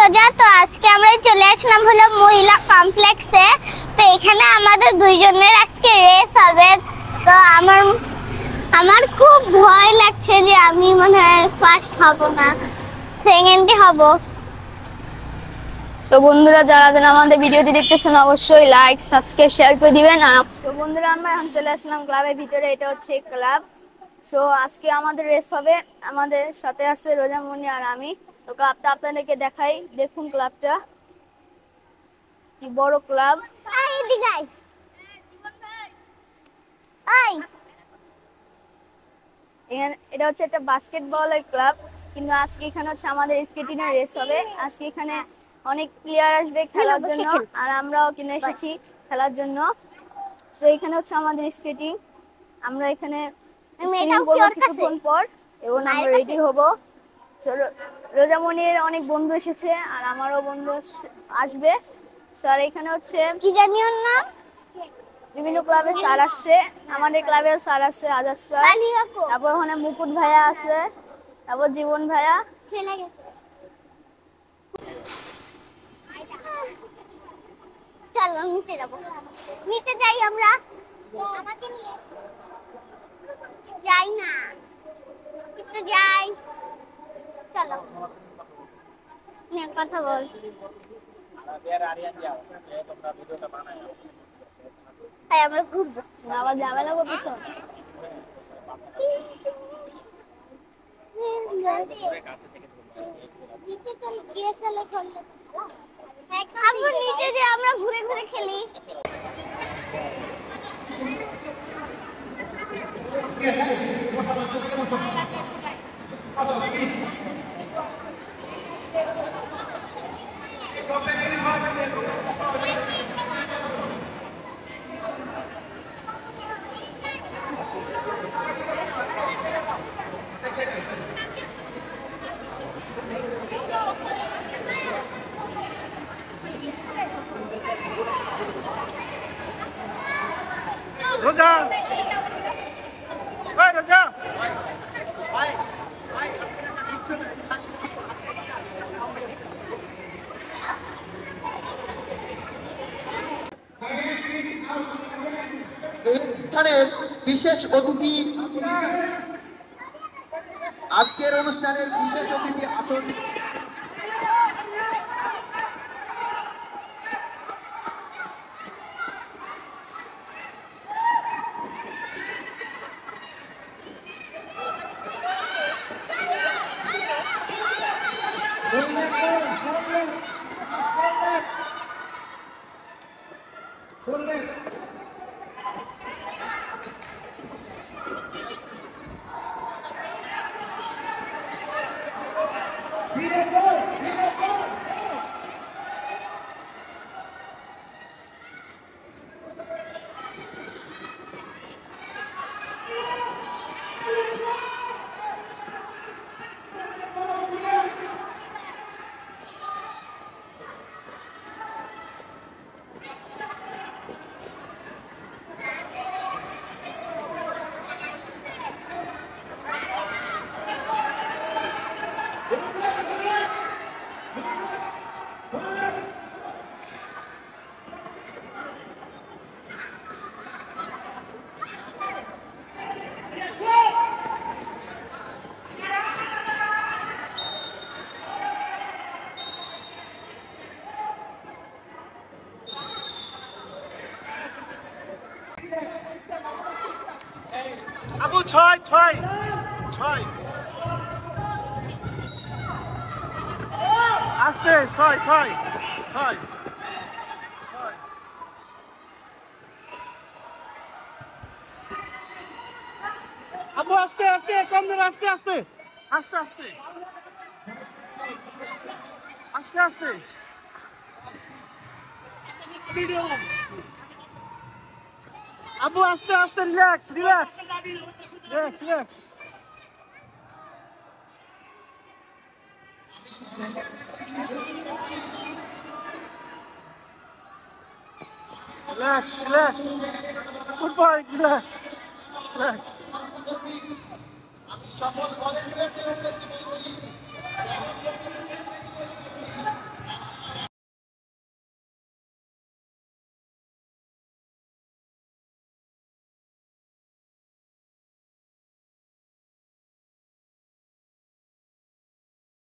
মজা। তো আজকে আমরা চলে আসলাম হলো মহিলা কমপ্লেক্সে। তো এখানে আমাদের দুইজনের আজকে রেস হবে। তো আমার খুব ভয় লাগছে যে আমি মনে হয় ফার্স্ট হব না, সেকেন্ডই হব। তো বন্ধুরা, যারা যারা আমাদের ভিডিওটি দেখতেছেন অবশ্যই লাইক সাবস্ক্রাইব শেয়ার করে দিবেন। তো বন্ধুরা, আমরা এখন চলে আসলাম ক্লাবের ভিতরে। এটা হচ্ছে ক্লাব। সো আজকে আমাদের রেস হবে। আমাদের সাথে আছে রোজামণি আর আমি। তো ক্লাবটা আপনাদেরকে দেখাই, দেখুন ক্লাবটা কি বড় ক্লাব। এটা হচ্ছে একটা বাস্কেটবলের ক্লাব, কিন্তু আজকে এখানে হচ্ছে আমাদের স্কেটিং এর রেস হবে। আজকে এখানে অনেক প্লেয়ার আসবে খেলার জন্য, আর আমরাও কিনে এসেছি খেলার জন্য। সো এখানে হচ্ছে আমাদের স্কেটিং। আমরা এখানে স্কেটিং করব কিছুক্ষণ পর এবং আমরা রেডি হব। রোজামণির অনেক বন্ধু এসেছে আর আমারও বন্ধু আসবে। স্যার এখানে হচ্ছে কি জানি ওর নাম, বিভিন্ন ক্লাবের স্যার আসছে। আমাদের ক্লাবের স্যার আছে আজাদ স্যার, তারপর ওখানে মুকুট ভাইয়া আছে, তারপর জীবন ভাইয়া। চলো নিচে যাবো, নিচে যাই আমরা। আমাকে নিয়ে যাই না, একটু যাই, চলো নিয়ে কথা বল। আমরা ঘুরবো, আবার ঝামেলা করতেছ। নিচে চল, গিয়ে চলে করলে আমরা নিচে যে আমরা ঘুরে ঘুরে খেলি। রোজা, ওই রোজা, অনুষ্ঠানের বিশেষ অতিথি, আজকের অনুষ্ঠানের বিশেষ অতিথি আসন আবু ছয় ছয় ছয়, আস্তে ছয় ছয় ছয়। আবু আস্তে আস্তে, কম ধরে, আস্তে আস্তে আস্তে আস্তে আস্তে আস্তে। আবু আস্তে আস্তে, relax relax relax relax. Relax, relax. Goodbye, relax, relax. আমি সকল ভলেন্টিয়ারদের উদ্দেশ্যে বলছি